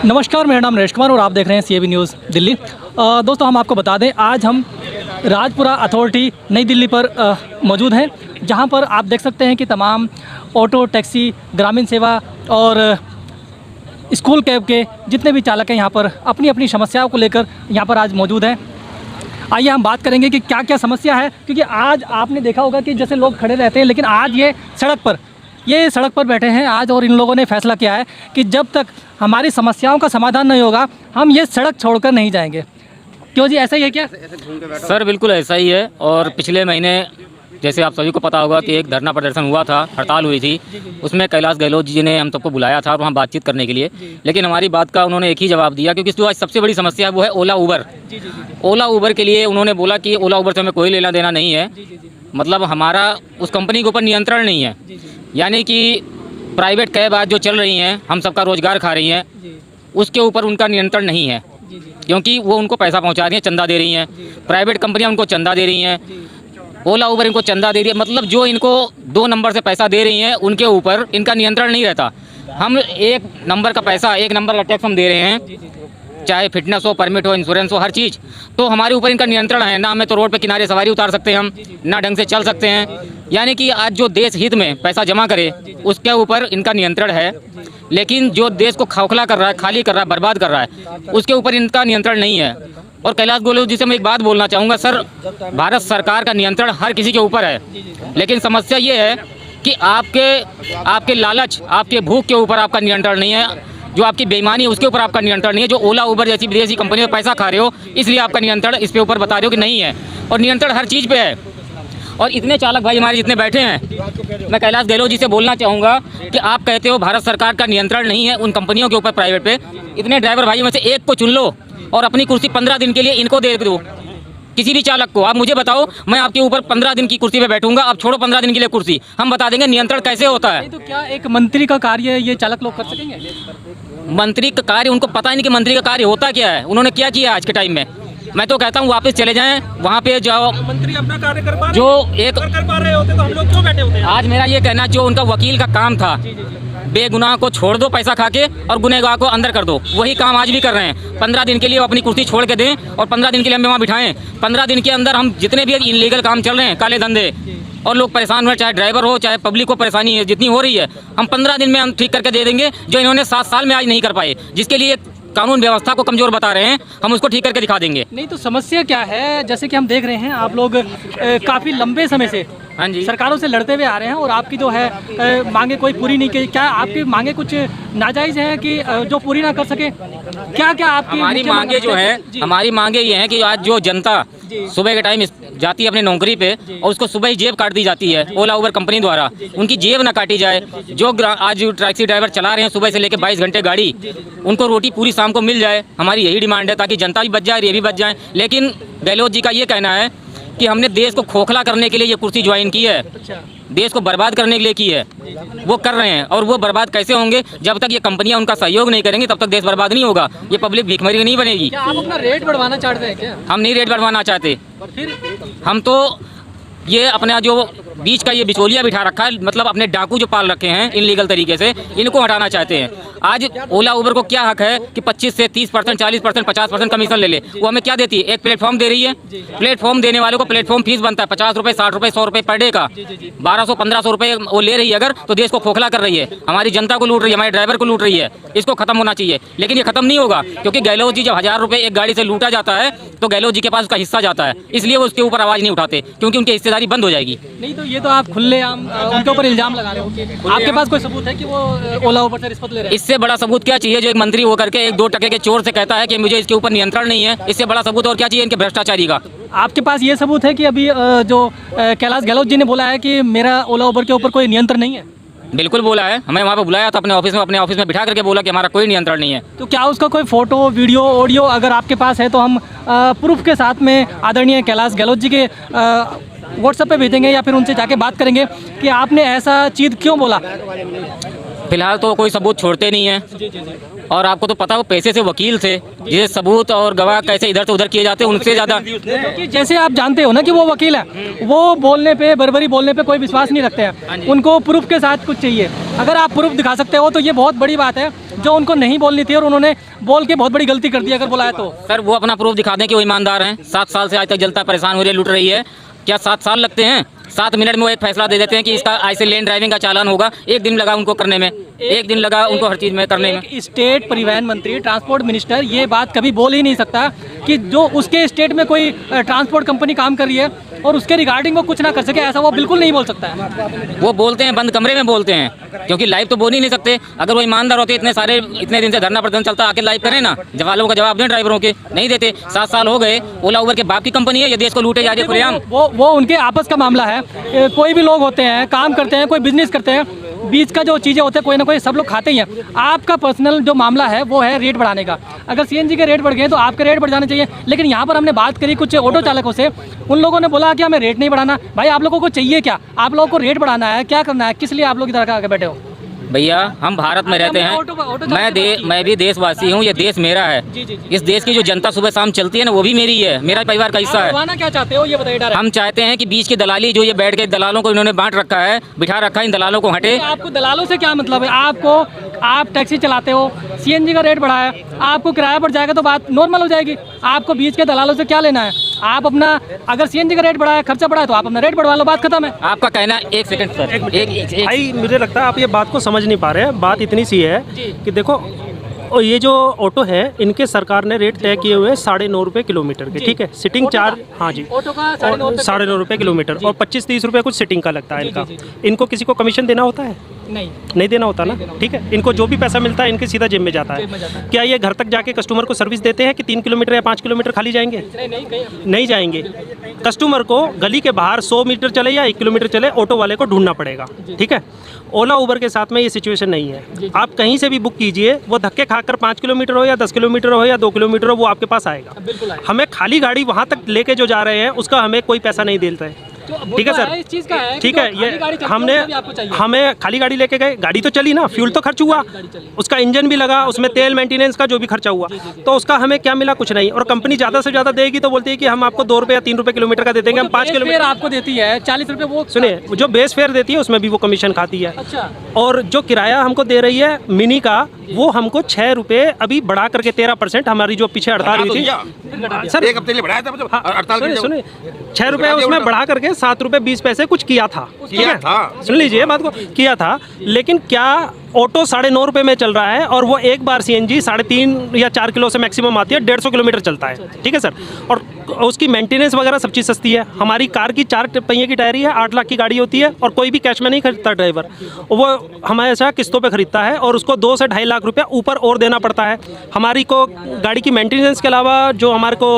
नमस्कार, मेरा नाम नरेश कुमार और आप देख रहे हैं CAB न्यूज़ दिल्ली। दोस्तों, हम आपको बता दें, आज हम राजपुरा अथॉरिटी नई दिल्ली पर मौजूद हैं, जहां पर आप देख सकते हैं कि तमाम ऑटो, टैक्सी, ग्रामीण सेवा और स्कूल कैब के जितने भी चालक हैं यहाँ पर अपनी अपनी समस्याओं को लेकर यहाँ पर आज मौजूद हैं। आइए हम बात करेंगे कि क्या क्या समस्या है, क्योंकि आज आपने देखा होगा कि जैसे लोग खड़े रहते हैं, लेकिन आज ये सड़क पर बैठे हैं आज, और इन लोगों ने फैसला किया है कि जब तक हमारी समस्याओं का समाधान नहीं होगा हम ये सड़क छोड़कर नहीं जाएंगे। क्यों जी, ऐसा ही है क्या? सर बिल्कुल ऐसा ही है। और पिछले महीने जैसे आप सभी को पता होगा कि एक धरना प्रदर्शन हुआ था, हड़ताल हुई थी, उसमें कैलाश गहलोत जी ने हम सबको बुलाया था और वहाँ बातचीत करने के लिए, लेकिन हमारी बात का उन्होंने एक ही जवाब दिया, क्योंकि जो आज सबसे बड़ी समस्या है वो है ओला उबर। ओला उबर के लिए उन्होंने बोला कि ओला उबर से हमें कोई लेना देना नहीं है, मतलब हमारा उस कंपनी के ऊपर नियंत्रण नहीं है। यानी कि प्राइवेट कैब आज जो चल रही हैं, हम सबका रोज़गार खा रही हैं, उसके ऊपर उनका नियंत्रण नहीं है, क्योंकि वो उनको पैसा पहुंचा रही हैं, चंदा दे रही हैं। प्राइवेट कंपनियां उनको चंदा दे रही हैं, ओला उबर इनको चंदा दे रही है, मतलब जो इनको 2 नंबर से पैसा दे रही हैं उनके ऊपर इनका नियंत्रण नहीं रहता। हम 1 नंबर का पैसा, 1 नंबर का टैक्स हम दे रहे हैं, चाहे फिटनेस हो, परमिट हो, इंश्योरेंस हो, हर चीज़, तो हमारे ऊपर इनका नियंत्रण है। ना हमें तो रोड पे किनारे सवारी उतार सकते हैं हम, ना ढंग से चल सकते हैं। यानी कि आज जो देश हित में पैसा जमा करे उसके ऊपर इनका नियंत्रण है, लेकिन जो देश को खोखला कर रहा है, खाली कर रहा है, बर्बाद कर रहा है, उसके ऊपर इनका नियंत्रण नहीं है। और कैलाश गहलोत जी से मैं एक बात बोलना चाहूँगा, सर भारत सरकार का नियंत्रण हर किसी के ऊपर है, लेकिन समस्या ये है कि आपके लालच, आपके भूख के ऊपर आपका नियंत्रण नहीं है, जो आपकी बेईमानी है उसके ऊपर आपका नियंत्रण नहीं है। जो ओला उबर जैसी विदेशी कंपनी में पैसा खा रहे हो, इसलिए आपका नियंत्रण इस पे ऊपर बता रहे हो कि नहीं है, और नियंत्रण हर चीज़ पे है। और इतने चालक भाई हमारे जितने बैठे हैं, मैं कैलाश गहलोत जी से बोलना चाहूँगा कि आप कहते हो भारत सरकार का नियंत्रण नहीं है उन कंपनियों के ऊपर, प्राइवेट पे, इतने ड्राइवर भाई में से एक को चुन लो और अपनी कुर्सी 15 दिन के लिए इनको दे दो, किसी भी चालक को। आप मुझे बताओ, मैं आपके ऊपर 15 दिन की कुर्सी पे बैठूंगा, आप छोड़ो 15 दिन के लिए कुर्सी, हम बता देंगे नियंत्रण कैसे होता है। तो क्या एक मंत्री का कार्य ये चालक लोग कर सकेंगे? मंत्री का कार्य उनको पता ही नहीं कि मंत्री का कार्य होता क्या है, उन्होंने क्या किया आज के टाइम में। मैं तो कहता हूँ वापस चले जाएं, वहाँ पे जाओ। मंत्री अपना कार्य कर पा रहे, जो एक कर पा रहे होते तो हम लोग क्यों बैठे होते? आज मेरा ये कहना, जो उनका वकील का काम था, बेगुनाह को छोड़ दो पैसा खा के और गुनहगार को अंदर कर दो, वही काम आज भी कर रहे हैं। 15 दिन के लिए वो अपनी कुर्सी छोड़ के दें और 15 दिन के लिए हमें वहाँ बिठाएं। 15 दिन के अंदर हम जितने भी इनलीगल काम चल रहे हैं, काले धंधे, और लोग परेशान हुए, चाहे ड्राइवर हो चाहे पब्लिक को परेशानी है जितनी हो रही है, हम 15 दिन में हम ठीक करके दे देंगे, जो इन्होंने 7 साल में आज नहीं कर पाए, जिसके लिए कानून व्यवस्था को कमजोर बता रहे हैं, हम उसको ठीक करके दिखा देंगे। नहीं तो समस्या क्या है? जैसे कि हम देख रहे हैं आप लोग काफ़ी लंबे समय से हाँ जी सरकारों से लड़ते हुए आ रहे हैं, और आपकी जो है मांगे कोई पूरी नहीं की। क्या आपकी मांगे कुछ नाजायज़ हैं कि जो पूरी ना कर सके? क्या क्या आपकी हमारी मांगे जो है, हमारी मांगे ये हैं कि आज जो जनता सुबह के टाइम जाती है अपनी नौकरी पे, और उसको सुबह ही जेब काट दी जाती है ओला उबर कंपनी द्वारा, उनकी जेब ना काटी जाए। जो आज टैक्सी ड्राइवर चला रहे हैं सुबह से लेकर 22 घंटे गाड़ी, उनको रोटी पूरी शाम को मिल जाए, हमारी यही डिमांड है, ताकि जनता भी बच जाए, ये भी बच जाए। लेकिन गहलोत जी का ये कहना है कि हमने देश को खोखला करने के लिए ये कुर्सी ज्वाइन की है, देश को बर्बाद करने के लिए की है, वो कर रहे हैं। और वो बर्बाद कैसे होंगे? जब तक ये कंपनियां उनका सहयोग नहीं करेंगी तब तक देश बर्बाद नहीं होगा, ये पब्लिक भीखमरी नहीं बनेगी। क्या आप अपना रेट बढ़वाना चाहते हैं क्या? हम नहीं रेट बढ़वाना चाहते, फिर हम तो ये अपना जो बीच का ये बिचौलिया बिठा रखा है, मतलब अपने डाकू जो पाल रखे हैं इनलीगल तरीके से, इनको हटाना चाहते हैं। आज ओला उबर को क्या हक है कि 25 से 30%, 40%, 50% कमीशन ले ले? वो हमें क्या देती है? एक प्लेटफॉर्म दे रही है, प्लेटफॉर्म देने वालों को प्लेटफॉर्म फीस बनता है 50 रुपये, 60 रुपये, 100 रुपये पर डे का, 1200-1500 रुपये वो ले रही है अगर, तो देश को खोखला कर रही है, हमारी जनता को लूट रही है, हमारे ड्राइवर को लूट रही है। इसको खत्म होना चाहिए, लेकिन ये खत्म नहीं होगा, क्योंकि गहलोत जी जब 1000 रुपये एक गाड़ी से लूटा जाता है तो गहलोत जी के पास उसका हिस्सा जाता है, इसलिए वो उसके ऊपर आवाज़ नहीं उठाते, क्योंकि उनकी हिस्सेदारी बंद हो जाएगी। नहीं तो ये तो आप खुलेआम उनके ऊपर इल्जाम लगा रहे हो। आपके पास कोई सबूत है कि वो ओला उबर से रिश्वत ले रहे हैं? इससे बड़ा सबूत क्या चाहिए? जो एक मंत्री होकर के 1-2 टके के चोर से कहता है कि मुझे इसके ऊपर नियंत्रण नहीं है, इससे बड़ा सबूत और क्या चाहिए इनके भ्रष्टाचारी का? आपके पास ये सबूत है कि अभी जो कैलाश गहलोत जी ने बोला है कि मेरा ओला उबर के ऊपर कोई नियंत्रण नहीं है? बिल्कुल बोला है, हमें वहाँ पे बुलाया था अपने ऑफिस में बिठा करके बोला कि हमारा कोई नियंत्रण नहीं है। तो क्या उसका कोई फोटो, वीडियो, ऑडियो अगर आपके पास है तो हम प्रूफ के साथ में आदरणीय कैलाश गहलोत जी के व्हाट्सएप पे भेजेंगे, या फिर उनसे जाके बात करेंगे कि आपने ऐसा चीज़ क्यों बोला। फिलहाल तो कोई सबूत छोड़ते नहीं है, और आपको तो पता हो पैसे से वकील थे, ये सबूत और गवाह कैसे इधर से उधर किए जाते हैं, उनसे ज़्यादा। क्योंकि जैसे आप जानते हो ना कि वो वकील है, वो बोलने पे बर्बरी बोलने पे कोई विश्वास नहीं रखते हैं, उनको प्रूफ के साथ कुछ चाहिए। अगर आप प्रूफ दिखा सकते हो तो ये बहुत बड़ी बात है, जो उनको नहीं बोलनी थी और उन्होंने बोल के बहुत बड़ी गलती कर दी अगर बोला है तो। सर वो अपना प्रूफ दिखा दें कि वो ईमानदार हैं। 7 साल से आज तक जनता परेशान हो रही है, लूट रही है। क्या 7 साल लगते हैं? 7 मिनट में वो एक फैसला दे देते हैं कि इसका ऐसे लेन ड्राइविंग का चालान होगा। 1 दिन लगा उनको करने में, 1 दिन लगा उनको हर चीज़ में करने में। एक स्टेट परिवहन मंत्री, ट्रांसपोर्ट मिनिस्टर ये बात कभी बोल ही नहीं सकता कि जो उसके स्टेट में कोई ट्रांसपोर्ट कंपनी काम कर रही है और उसके रिगार्डिंग वो कुछ ना कर सके, ऐसा वो बिल्कुल नहीं बोल सकता है। वो बोलते हैं, बंद कमरे में बोलते हैं, क्योंकि लाइव तो बोल ही नहीं सकते। अगर वो ईमानदार होते, इतने दिन से धरना प्रदर्शन चलता, आके लाइव करें ना, सवालों का जवाब दें ड्राइवरों के। नहीं देते। 7 साल हो गए। ओला उबर के बाप की कंपनी है, ये देश को लूटे जा रही है खुलेआम। वो उनके आपस का मामला है। कोई भी लोग होते हैं, काम करते हैं, कोई बिजनेस करते हैं, बीच का जो चीज़ें होते हैं कोई ना कोई सब लोग खाते ही हैं। आपका पर्सनल जो मामला है वो है रेट बढ़ाने का। अगर सीएनजी के रेट बढ़ गए तो आपके रेट बढ़ जाने चाहिए। लेकिन यहाँ पर हमने बात करी कुछ ऑटो चालकों से, उन लोगों ने बोला कि हमें रेट नहीं बढ़ाना। भाई आप लोगों को चाहिए क्या? आप लोगों को रेट बढ़ाना है, क्या करना है, किस लिए आप लोग इधर आके बैठे हो? भैया हम भारत में रहते हैं, मैं भी देशवासी हूँ, ये देश मेरा है। इस देश की जो जनता सुबह शाम चलती है ना, वो भी मेरी है, मेरा परिवार का हिस्सा है। क्या चाहते हो ये बताइए डायरेक्ट। हम चाहते हैं कि बीच की दलाली जो ये बैठ के दलालों को इन्होंने बांट रखा है, बिठा रखा है, इन दलालों को हटे। आपको दलालों से क्या मतलब है? आप टैक्सी चलाते हो, सीएनजी का रेट बढ़ा है, आपको किराया बढ़ जाएगा तो बात नॉर्मल हो जाएगी। आपको बीच के दलालों से क्या लेना है? आप अपना, अगर सीएनजी का रेट बढ़ा है, खर्चा बढ़ा है, तो आप अपना रेट बढ़वा लो, बात खत्म है। आपका कहना, एक सेकंड सर, एक भाई मुझे लगता है आप ये बात को समझ नहीं पा रहे हैं। बात इतनी सी है कि देखो, और ये जो ऑटो है इनके सरकार ने रेट तय किए हुए हैं 9.5 रुपये किलोमीटर के, ठीक है। सिटिंग चार्ज, हाँ जी, ऑटो का 9.5 रुपये किलोमीटर और 25-30 रुपये कुछ सिटिंग का लगता है इनका। इनको किसी को कमीशन देना होता है? नहीं देना होता ना, ठीक है। इनको जो भी पैसा मिलता है इनके सीधा जेब में जाता है। क्या ये घर तक जाके कस्टमर को सर्विस देते हैं कि 3 किलोमीटर या 5 किलोमीटर खाली जाएंगे? नहीं जाएंगे। कस्टमर को गली के बाहर 100 मीटर चले या 1 किलोमीटर चले, ऑटो वाले को ढूंढना पड़ेगा, ठीक है। ओला उबर के साथ में ये सिचुएशन नहीं है। आप कहीं से भी बुक कीजिए, वो धक्के खाकर 5 किलोमीटर हो या 10 किलोमीटर हो या 2 किलोमीटर हो, वो आपके पास आएगा। हमें खाली गाड़ी वहाँ तक लेके जो जा रहे हैं उसका हमें कोई पैसा नहीं देता है, ठीक है सर। इस चीज़ का है, ठीक है, ये हमें खाली गाड़ी लेके गए, गाड़ी तो चली ना, फ्यूल तो खर्च हुआ, उसका इंजन भी लगा, उसमें तेल मेंटेनेंस का जो भी खर्चा हुआ, तो उसका हमें क्या मिला? कुछ नहीं। और कंपनी ज़्यादा से ज़्यादा देगी तो बोलती है कि हम आपको 2 रुपये या 3 रुपये किलोमीटर का दे देंगे, हम 5 किलोमीटर आपको देती है, 40 रुपये। वो सुनिए, जो बेस फेयर देती है उसमें भी वो कमीशन खाती है। अच्छा। और जो किराया हमको दे रही है मिनी का, वो हमको 6 रुपये अभी बढ़ा करके 13%, हमारी जो पीछे हड़ताल हुई थी सर, एक हफ्ते लिए बढ़ाया था, सुनिए 6 रुपये उसमें बढ़ा करके 7 रुपये 20 पैसे कुछ किया था, ठीक है। सुन लीजिए बात को, किया था। लेकिन क्या ऑटो 9.5 रुपये में चल रहा है और वो एक बार सीएनजी 3.5 या 4 किलो से मैक्सिमम आती है, 150 किलोमीटर चलता है, ठीक है सर। और उसकी मेंटेनेंस वगैरह सब चीज़ सस्ती है। हमारी कार की 4 पहिए की टायरी है, 8 लाख की गाड़ी होती है और कोई भी कैश में नहीं खरीदता ड्राइवर, वो हमेशा किस्तों पे खरीदता है और उसको 2 से 2.5 लाख रुपया ऊपर और देना पड़ता है। हमारी को गाड़ी की मेंटेनेंस के अलावा जो हमारे को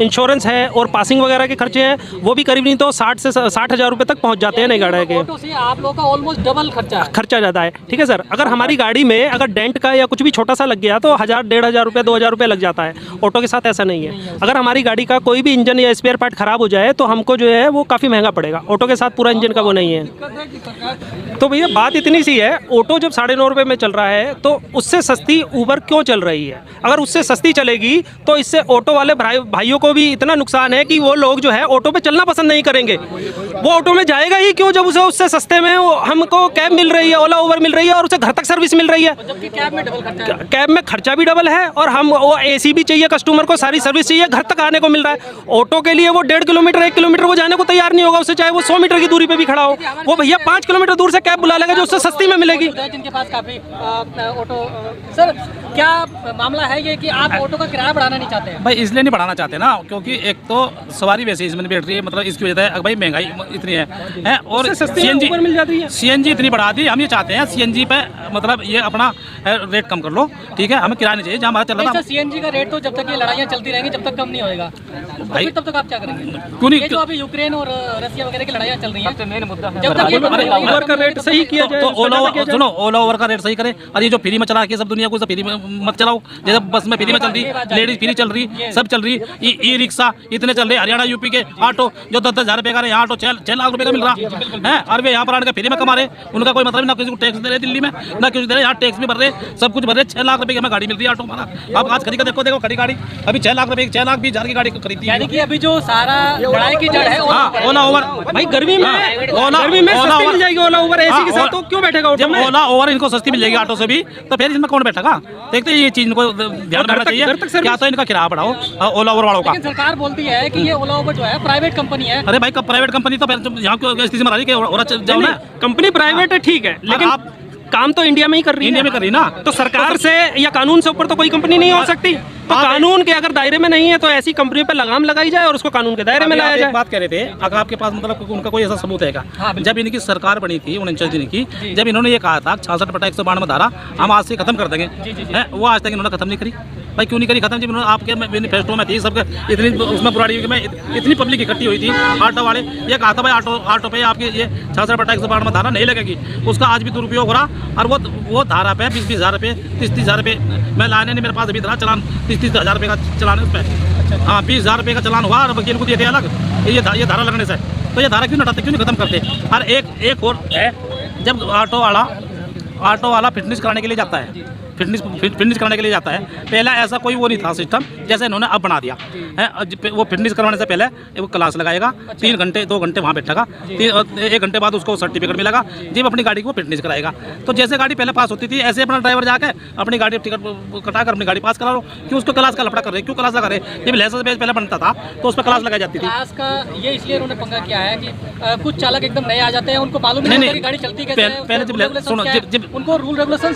इंश्योरेंस है और पासिंग वगैरह के खर्चे हैं, वो भी करीब नहीं तो 60 से 60,000 रुपये तक पहुँच जाते हैं नई गाड़ी के। ऑटो से आप लोगों का ऑलमोस्ट डबल खर्चा ज़्यादा है, ठीक है सर। अगर हमारी गाड़ी में अगर डेंट का या कुछ भी छोटा सा लग गया तो 1,000-1,500 रुपये 2,000 रुपये लग जाता है। ऑटो के साथ ऐसा नहीं है। अगर हमारी गाड़ी का कोई भी इंजन या स्पेयर पार्ट खराब हो जाए तो हमको जो है वो काफ़ी महंगा पड़ेगा। ऑटो के साथ पूरा इंजन का वो नहीं है। तो भैया बात इतनी सी है, ऑटो जब 9.5 रुपये में चल रहा है तो उससे सस्ती उबर क्यों चल रही है? अगर उससे सस्ती चलेगी तो इससे ऑटो वाले भाइयों को भी इतना नुकसान है कि वो लोग जो है ऑटो पे चलना पसंद नहीं करेंगे। वो ऑटो में जाएगा ही क्यों जब उसे उससे सस्ते में हमको कैब मिल रही है, ओला उबर मिल रही है और उसे घर तक सर्विस मिल रही है। जबकि कैब में खर्चा भी डबल है और हम वो एसी भी चाहिए, कस्टमर को सारी सर्विस चाहिए, घर तक आने को मिल रहा है। ऑटो के लिए वो 1.5 किलोमीटर 1 किलोमीटर वो जाने को तैयार नहीं होगा, उससे चाहे वो 100 मीटर की दूरी पे भी खड़ा हो, वो भैया 5 किलोमीटर दूर से कैब बुला लेगा जो उससे सस्ती में मिलेगी। जिनके पास काफी ऑटो, सर क्या मामला है ये कि आप ऑटो का किराया बढ़ाना नहीं चाहते हैं? भाई इसलिए नहीं बढ़ाना चाहते ना, क्योंकि एक तो सवारी वैसे इसमें बैठ रही है, मतलब इसकी वजह से भाई महंगाई इतनी है और सीएनजी मिल जाती है। सीएनजी इतनी बढ़ा दी। हम ये चाहते हैं सीएनजी पे मतलब ये अपना रेट कम कर लो, ठीक है। हमें किराया नहीं चाहिए, जहाँ हमारा चल रहा था। सीएनजी का रेट तो जब तक ये लड़ाइयाँ चलती रहेंगी जब तक कम नहीं होएगा भाई, तब तक आप क्या करेंगे? क्यों नहीं? जो अभी यूक्रेन और रसिया वगैरह की लड़ाइयाँ चल रही हैं, मेन मुद्दा है। जब तक ये उबर का रेट रेट सही किया जाए। तो उसका ज़्यादा किया जाए। सुनो, ओला ओवर का रेट सही करे, और ये जो फ्री में चला के सब दुनिया को सब फ्री में मत चलाओ। जैसे बस में फ्री में चल रही, लेडीज फ्री चल रही, सब चल रही, ई रिक्शा इतने चल रहे, हरियाणा यूपी के ऑटो जो 10,000 रुपये का रहे, ऑटो 6 लाख रुपये का मिल रहा है, और वे यहाँ पर आने के फ्री में कमा रहे, उनका कोई मतलब ना किसी को टैक्स दे रहे दिल्ली में, ना किसी दे रहे, यहाँ टैक्स भी भर रहे, सब कुछ भर रहे। 6 लाख रुपये की हमें गाड़ी मिल रही है ऑटो हमारा। अब आज खरीद का देखो खड़ी गाड़ी अभी 6 लाख रुपये, 6 लाख 20,000 की गाड़ी खरीदी है। यानी कि अभी जो सारा बढ़ाई की जड़ है ओला ओवर भाई गर्मी में सस्ती मिल जाएगी ओला ओवर एसी के साथ, तो क्यों बैठेगा ऑटो जब में? ओला ओवर इनको सस्ती मिल जाएगी ऑटो से भी, तो फिर इसमें कौन बैठेगा? देखते हैं, ये चीज इनको ध्यान रखना चाहिए। क्या तो इनका किराया बढ़ाओ ओला ओवर वालों का। लेकिन सरकार बोलती है कि ये ओला उबर जो है प्राइवेट कंपनी है। अरे भाई, कब प्राइवेट कंपनी, तो यहाँ क्यों स्थिति में आ रही है कि और जाओ ना। कंपनी प्राइवेट है ठीक है, लेकिन आप काम तो इंडिया में ही कर रही है। इंडिया में कर रही ना, तो सरकार से या कानून से ऊपर तो कोई कंपनी नहीं हो सकती। तो कानून के अगर दायरे में नहीं है तो ऐसी कंपनी पे लगाम लगाई जाए और उसको कानून के दायरे में लाया आप जाए। एक बात कह रहे थे, अगर आपके पास मतलब उनका कोई ऐसा सबूत है क्या? जब इनकी सरकार बनी थी 49 दिन की, जब इन्होंने ये कहा था 66/192 धारा हम आज से खत्म कर देंगे, वो आज तक इन्होंने खत्म नहीं करी। भाई क्यों नहीं करी खत्म? जब इन्होंने आपके मैनिफेस्टो में थी, सबके इतनी उसमें बुराड़ी में इतनी पब्लिक इकट्ठी हुई थी, ऑटो वाले ये कहा था भाई ऑटो पे आपकी ये 66/192 धारा नहीं लगेगी। उसका आज भी दुरुपयोग हो रहा, और वो धारा पे 20,000 रुपये 30,000 रुपये मैं लाने नहीं, मेरे पास अभी था चलान 30,000 रुपये का चलान है उस पर। हाँ 20,000 रुपये का चलान हुआ, और वकील को दिए थे अलग ये धारा लगने से। तो ये धारा क्यों नहीं हटाते, क्यों नहीं खत्म करते? और एक और है, जब ऑटो वाला फिटनेस कराने के लिए जाता है, फिटनेस कराने के लिए जाता है, पहला ऐसा कोई वो नहीं था सिस्टम जैसे इन्होंने अब बना दिया है। वो फिटनेस करवाने से पहले वो क्लास लगाएगा, 3 घंटे 2 घंटे वहाँ बैठेगा, 1 घंटे बाद उसको सर्टिफिकेट मिलेगा, जब अपनी गाड़ी को फिटनेस कराएगा। तो जैसे गाड़ी पहले पास होती थी, ऐसे अपना ड्राइवर जाके अपनी गाड़ी टिकट कटा कर अपनी गाड़ी पास करा लो। क्यों उसको क्लास का लफड़ा कर रहे, क्यों क्लास लगा रहे? जब लाइसेंस बेस पहले बनता था तो उस पर क्लास लगाई जाती थी। क्लास का ये इसलिए उन्होंने पंगा किया है कि कुछ चालक एकदम नए आ जाते हैं, उनको मालूम नहीं होता कि गाड़ी चलती कैसे है, पहले जब उनको रूल रेगुलेशन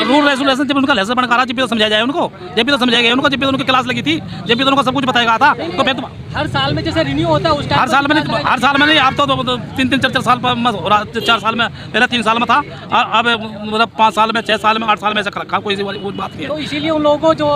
रूल रेगुलेशन जब उनका लाइसेंस बना जब भी तो समझाया जाए उनको, जब भी तो समझाया गया उनको, जब भी तो उनकी क्लास लगी थी, जब भी तो उनको सब कुछ बताया गया था। तो फिर हर साल में जैसे रिन्यू होता है उस टाइम हर साल में नहीं, आप तो 3-3 4-4 साल हो रहा, 4 साल में, पहले 3 साल में था, अब मतलब 5 साल में 6 साल में 8 साल में ऐसा रखा, कोई बात नहीं है। तो इसीलिए उन लोगों को जो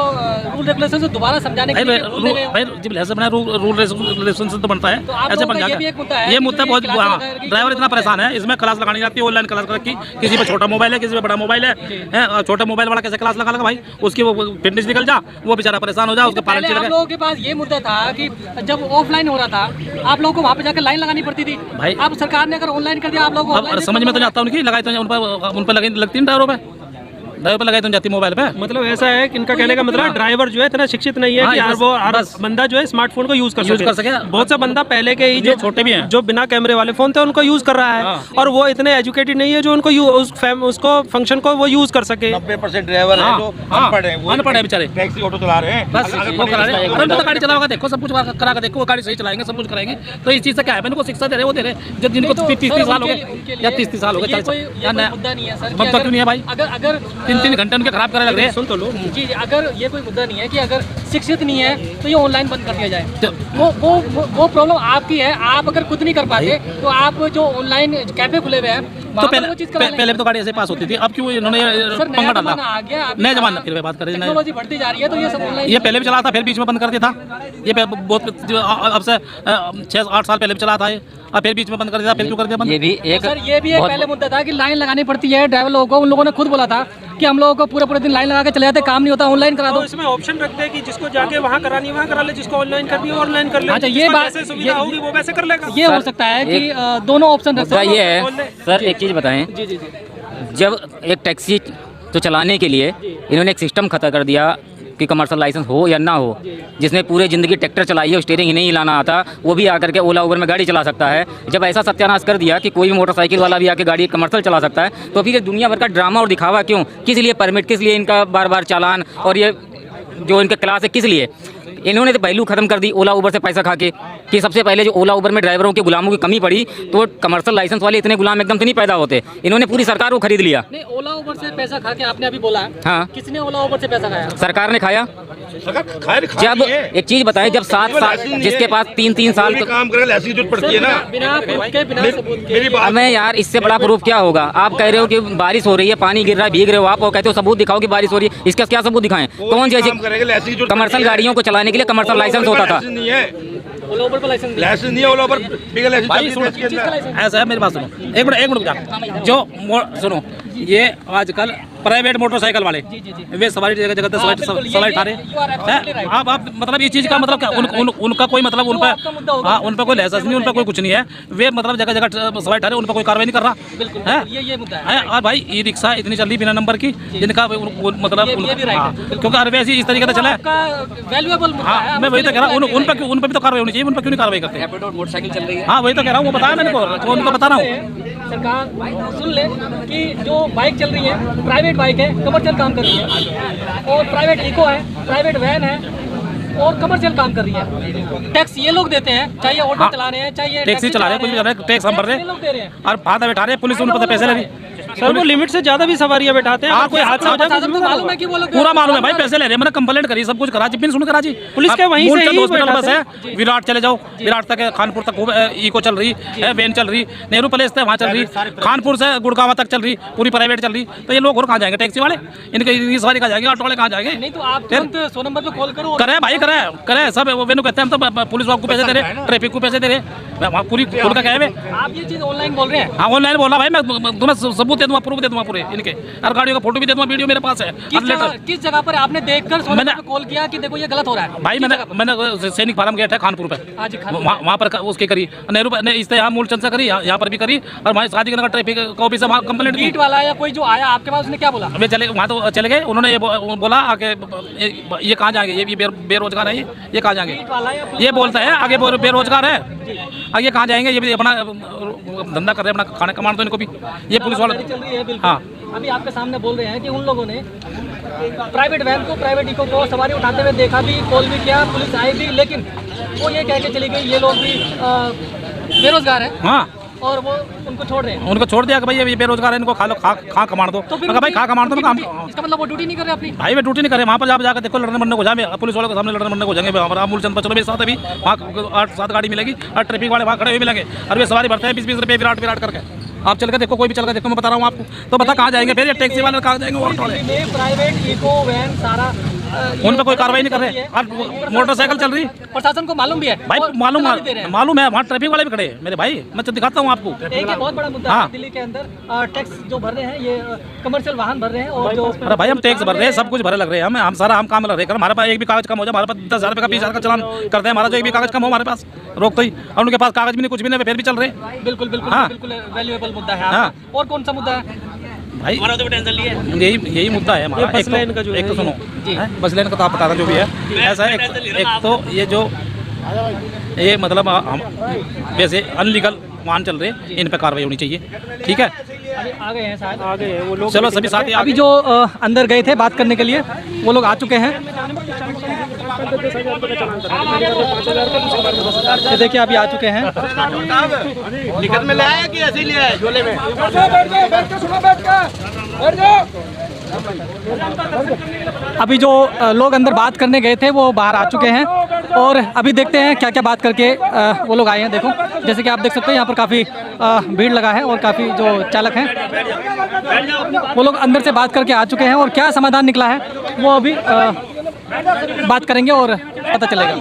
रूल रेगुलेशन से दोबारा समझाने के लिए भाई जब लाइसेंस बना रूल रेगुलेशन से तो बनता है, ऐसे बन जाता है। ये मुद्दा बहुत, ड्राइवर इतना परेशान है, इसमें क्लास लगानी जाती है, ऑनलाइन क्लास रखी, किसी पे छोटा मोबाइल है, किसी पे बड़ा मोबाइल है, छोटा मोबाइल वाला कैसे क्लास लगा भाई, उसकी वो फिटनेस निकल जा, वो बेचारा परेशान हो जा, उसके पालन आप लोगों के पास ये मुद्दा था कि जब ऑफलाइन हो रहा था आप लोगों को वहाँ पे जाकर लाइन लगानी पड़ती थी भाई। अब सरकार ने अगर ऑनलाइन कर दिया, आप लोगों को समझ में तो नहीं आता, उनकी लगाई तो उन पर लगती है ड्राइवरों पे लगाई तो जाती मोबाइल पे। मतलब ऐसा है कि इनका कहने का मतलब ड्राइवर जो है इतना शिक्षित नहीं है कि यार वो बंदा जो है स्मार्टफोन को यूज कर सके। बहुत सा बंदा पहले के ही जो छोटे भी हैं, जो बिना कैमरे वाले फोन थे उनको यूज कर रहा है, और वो इतने एजुकेटेड नहीं है जो उनको उसको फंक्शन को वो यूज कर सके। 90% ड्राइवर है जो अनपढ़ है बेचारे, टैक्सी ऑटो चला रहे हैं, बस वो करा रहे हैं। तो गाड़ी चलाओगे देखो, सब कुछ करा के देखो, वो गाड़ी सही चलाएंगे, सब कुछ कराएंगे। तो इस चीज से क्या है, इनको शिक्षा दे रहे, वो दे रहे जब जिनको 30 साल हो गए या 30 साल हो गए, मुद्दा नहीं है सर। मुद्दा क्यों नहीं है भाई? अगर 3-3 घंटे उनके खराब करने लग रहे हैं। सुन तो लो जी, अगर ये कोई मुद्दा नहीं है कि अगर शिक्षित नहीं है तो ये ऑनलाइन बंद कर दिया जाए, वो प्रॉब्लम आपकी है। आप अगर खुद नहीं कर पाते तो आप जो ऑनलाइन कैफे खुले हुए हैं तो पहले तो गाड़ी ऐसे पास होती थी, अब क्यों इन्होंने पंगा डाला? नया जमाना, फिर बात करें, टेक्नोलॉजी बढ़ती जा रही है तो ये सब ऑनलाइन। ये पहले भी चला था, फिर बीच में बंद कर दिया था। ये बहुत अब से 6-8 साल पहले भी चला था, ये अब फिर बीच में बंद कर दिया, फिर क्यों कर दिया बंद? ये भी एक पहले मुद्दा था कि लाइन लगानी पड़ती है ड्राइवर लोगों को। उन लोगों ने खुद बोला था कि हम लोगों को पूरे दिन लाइन लगा के चले जाते, काम नहीं होता, ऑनलाइन करा दो। इसमें ऑप्शन रखते हैं कि जिसको जाके वहाँ करानी वहाँ करा ले, जिसको ऑनलाइन करनी है ऑनलाइन कर ले। अच्छा, ये बात सुविधा होगी वो वैसे कर लेगा। ये हो सकता है कि दोनों ऑप्शन रख सकते हैं। ये है सर, एक चीज़ बताएं, जब एक टैक्सी तो चलाने के लिए इन्होंने एक सिस्टम खत्म कर दिया कि कमर्शियल लाइसेंस हो या ना हो, जिसने पूरे ज़िंदगी ट्रैक्टर चलाई है, स्टीयरिंग ही नहीं हिलाना आता, वो भी आकर के ओला उबर में गाड़ी चला सकता है। जब ऐसा सत्यानाश कर दिया कि कोई भी मोटरसाइकिल वाला भी आके गाड़ी कमर्शियल चला सकता है, तो फिर ये दुनिया भर का ड्रामा और दिखावा क्यों? किस लिए परमिट, किस लिए इनका बार बार चालान, और ये जो इनका क्लास है किस लिए? इन्होंने तो पहलू खत्म कर दी ओला उबर से पैसा खा के, कि सबसे पहले जो ओला उबर में ड्राइवरों के गुलामों की कमी पड़ी, तो कमर्शियल लाइसेंस वाले इतने गुलाम एकदम से नहीं पैदा होते। इन्होंने पूरी सरकार को खरीद लिया। नहीं, ओला उबर से पैसा खा के आपने अभी बोला, हाँ, किसने ओला उबर से पैसा खाया? सरकार ने खाया। जब एक चीज बताएं, जब 7 साल जिसके पास 3-3 साल काम करे लाइसेंस जरूरत पड़ती है ना, बिना सबूत के। हमें यार इससे बड़ा प्रूफ क्या होगा? आप कह रहे हो कि बारिश हो रही है, पानी गिर रहा है, भीग रहे हो आप, और कहते हो सबूत दिखाओ कि बारिश हो रही है। इसका क्या सबूत दिखाएं? कौन जैसे कमर्शियल गाड़ियों को चलाने के लिए कमर्शियल लाइसेंस होता था? ओला उबर पर लाइसेंस दिया। लाइसेंस नहीं है ओला पर बिगर लाइसेंस भाई चलती सुनो, है इसके अंदर। ऐसा है मेरी बात सुनो, एक मिनट बुझा जो सुनो, ये आजकल प्राइवेट मोटरसाइकिल वाले वे सवारी जगह जगह सवारी ठा रहे हैं। आप मतलब इस चीज़ का मतलब क्या उनका कोई मतलब उन पर, हाँ, उन पर कोई लाइसेंस नहीं, उन पर कोई कुछ नहीं है, वे मतलब जगह जगह सवारी ठा रहे, उन पर कोई कार्रवाई नहीं कर रहा है। ये मुद्दा है। और भाई ई रिक्शा इतनी चल रही बिना नंबर की, जिनका मतलब क्योंकि हर वैसे इस तरीके से चला है। वैल्यूएबल मुद्दा है। हाँ, मैं वही तो कह रहा हूँ, उन पर भी तो कार्रवाई होनी चाहिए, उन पर क्यों नहीं कार्रवाई करते? मोटरसाइकिल चल रही है। हाँ, वही तो कह रहा हूँ, वो बताया मैंने को, उनको बता रहा हूँ। सरकार सुन ले कि जो बाइक चल रही है प्राइवेट बाइक है, कमर्शियल काम कर रही है, और प्राइवेट इको है, प्राइवेट वैन है और कमर्शियल काम कर रही है। टैक्स ये लोग देते हैं, चाहे ये ऑटो चला रहे हैं, चाहे ये टैक्सी चला रहे हैं, कुछ भी कर रहे हैं, टैक्स हम भर रहे ये लोग दे रहे हैं। हैं और फायदा बैठा रहे हैं, पुलिस उन पर पैसे ले रही है। सर वो लिमिट से ज्यादा भी सवारियां बैठाते हैं, हाँ, कोई हादसा हो जाए तो प्रशासन को मालूम है कि वो लोग पूरा मालूम है भाई, पैसे ले रहे हैं। मैंने कंप्लेंट करी, सब कुछ करा, जिपिन सुन करा जी। पुलिस के वहीं से ही हॉस्पिटल बस बैठाते है, विराट चले जाओ, विराट तक है, खानपुर तक इको चल रही है, वैन चल रही, नेहरू प्लेस है वहाँ चल रही, खानपुर से गुड़गांव तक चल रही, पूरी प्राइवेट चल रही। तो ये लोग और कहाँ जाएंगे? टैक्सी वाले इनके सवारी कहाँ जाएंगे? ऑटो वाले कहाँ जाएंगे? नहीं तो आप तुरंत 100 नंबर पे कॉल करो। करे भाई, करे सब वो वेनु कहते हैं, हम तो पुलिस वालों को पैसे दे रहे, ट्रैफिक को पैसे दे रहे, वहाँ पूरी खुल का क्या है? आप ये चीज़ ऑनलाइन बोल रहे हैं। हाँ, ऑनलाइन बोला भाई, मैं तुम्हें सबूत दे दूँगा, प्रूफ दे दूँगा पूरे इनके, और गाड़ियों का फोटो भी दे दूँगा, वीडियो मेरे पास है। किस जगह पर आपने देखकर 100 नंबर पे कॉल किया कि देखो ये गलत हो रहा है? भाई मैंने सैनिक फार्म गेट है खानपुर पे, आज वहाँ पर उसकी करी, नेहरू इस यहाँ मूलचंद से करी, यहाँ पर भी करी, और वहाँ शादी नगर ट्रैफिक का ऑफिस है, वहाँ कंप्लेंट की। नीट वाला या कोई जो आया आपके पास, उसने क्या बोला? वे चले वहाँ तो चले गए, उन्होंने ये बोला आके ये कहाँ जाएंगे, ये बेरोजगार है, ये कहाँ जाएंगे? ये बोलता है आगे बेरोजगार है, आगे कहाँ जाएंगे? ये भी अपना धंधा कर रहे हैं, अपना खाना कमाना, तो इनको भी ये पुलिस वाले। चल रही है बिल्कुल। हाँ, अभी आपके सामने बोल रहे हैं कि उन लोगों ने प्राइवेट वैन को, प्राइवेट इको को सवारी उठाते हुए देखा भी, कॉल भी किया, पुलिस आई भी, लेकिन वो ये कह के चली गई ये लोग भी बेरोजगार है हाँ, और वो उनको छोड़ रहे हैं। उनको छोड़ दिया कि भाई ये बेरोजगार है, इनको खा लो, खा कमांड दो। तो फिर मैं कहा भाई खा कमांड दो, मैं काम इसका मतलब वो ड्यूटी नहीं कर रहे अपनी? भाई वे ड्यूटी नहीं करे, वहाँ पर जाकर देखो, लड़ने मरने को जाए, पुलिस वालों के सामने लड़ने मरने को जाएंगे। हमारा मूलचंद पर चलो मेरे साथ, अभी वहाँ 8-7 गाड़ी मिलेगी और ट्रैफिक वाले वहाँ खड़े हुए मिलेंगे, और वे सवारी भरते हैं 20-20 रुपये विराट करके। आप चल के देखो, कोई भी चल के देखो, मैं बता रहा हूँ आपको। तो बता कहाँ जाएंगे फिर? ये टैक्सी वाले कहाँ जाएंगे? ऑटो वाले प्राइवेट इको वैन सारा उन पर कोई कार्रवाई नहीं कर रहे, और मोटरसाइकिल चल रही। प्रशासन को मालूम भी है भाई और मालूम चला भी दे रहे हैं। मालूम है, वहाँ ट्रैफिक वाले भी खड़े हैं मेरे भाई, मैं तो दिखाता हूँ आपको। एक ये बहुत बड़ा मुद्दा हाँ। है दिल्ली के अंदर, टैक्स जो भर रहे हैं, ये कमर्शियल वाहन भर रहे हैं, और जो अरे भाई हम टैक्स भर रहे हैं, सब कुछ भरे लग रहे हैं, हम सारा हम काम लग रहे हैं। हमारे पास एक भी कागज कम हो जाए, हमारे पास 10,000 रुपये का 20,000 का चालान करते हैं, हमारा जो एक भी कागज कम हो हमारे पास रोक तो ही, और उनके पास कागज भी नहीं, कुछ भी नहीं, फिर भी चल रहे हैं। बिल्कुल बिल्कुल हाँ। बिल्कुल वैल्यूएबल मुद्दा है हाँ। आपका। और कौन सा मुद्दा है? भाई यही मुद्दा है हमारा। बस लाइन का जो एक तो है, सुनो, जी। बस लाइन का तो आप बता रहे जो भी है, ऐसा है एक तो ये जो ये मतलब हम वैसे अनलीगल वाहन चल रहे हैं, इन पे कार्रवाई होनी चाहिए, ठीक है? अभी आ गए हैं शायद। आ गए हैं वो लोग। चलो सभी साथी अभी जो अंदर गए थे बात करने के लिए, वो लोग आ चुके हैं। ये देखिए अभी आ चुके हैं। निकल में ले आया कि ऐसे ही ले आया झोले में? अभी जो लोग अंदर बात करने गए थे वो बाहर आ चुके हैं, और अभी देखते हैं क्या क्या बात करके वो लोग आए हैं। देखो जैसे कि आप देख सकते हैं यहाँ पर काफ़ी भीड़ लगा है, और काफ़ी जो चालक हैं वो लोग अंदर से बात करके आ चुके हैं, और क्या समाधान निकला है वो अभी बात करेंगे और पता चलेगा।